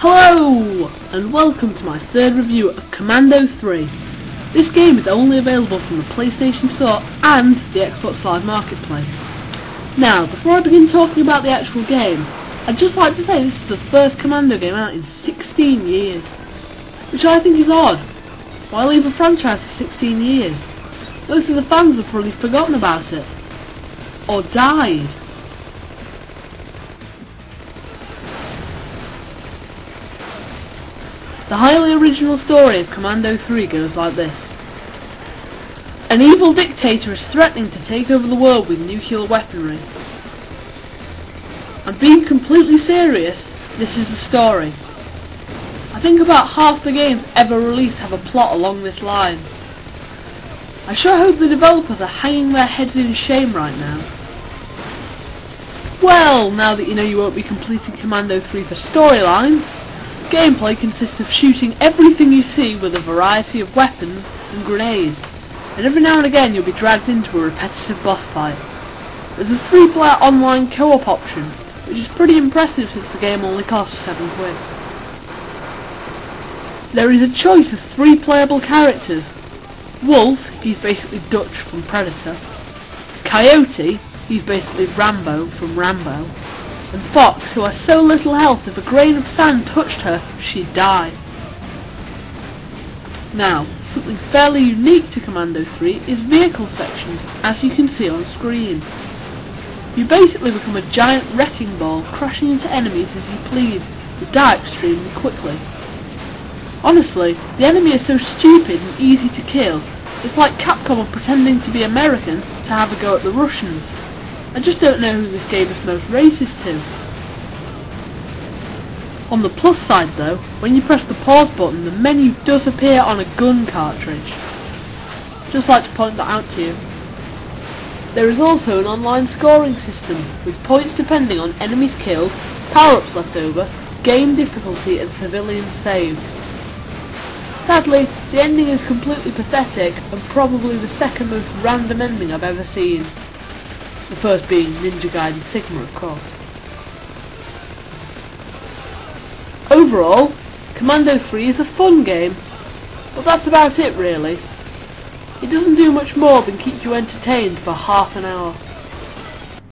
Hello and welcome to my third review of Commando 3. This game is only available from the PlayStation Store and the Xbox Live Marketplace. Now, before I begin talking about the actual game, I'd just like to say this is the first Commando game out in 16 years, which I think is odd. Why leave a franchise for 16 years? Most of the fans have probably forgotten about it, or died. The highly original story of Commando 3 goes like this. An evil dictator is threatening to take over the world with nuclear weaponry. I'm being completely serious, this is the story. I think about half the games ever released have a plot along this line. I sure hope the developers are hanging their heads in shame right now. Well, now that you know you won't be completing Commando 3 for storyline, gameplay consists of shooting everything you see with a variety of weapons and grenades, and every now and again you'll be dragged into a repetitive boss fight. There's a 3-player online co-op option, which is pretty impressive since the game only costs £7. There is a choice of 3 playable characters. Wolf, he's basically Dutch from Predator. Coyote, he's basically Rambo from Rambo. And Fox, who has so little health if a grain of sand touched her, she'd die. Now, something fairly unique to Commando 3 is vehicle sections, as you can see on screen. You basically become a giant wrecking ball, crashing into enemies as you please, but die extremely quickly. Honestly, the enemy is so stupid and easy to kill, it's like Capcom are pretending to be American to have a go at the Russians. I just don't know who this game is most racist to. On the plus side though, when you press the pause button, the menu does appear on a gun cartridge. Just like to point that out to you. There is also an online scoring system, with points depending on enemies killed, power-ups left over, game difficulty and civilians saved. Sadly, the ending is completely pathetic and probably the second most random ending I've ever seen. The first being Ninja Gaiden Sigma, of course. Overall, Commando 3 is a fun game, but that's about it really. It doesn't do much more than keep you entertained for half an hour.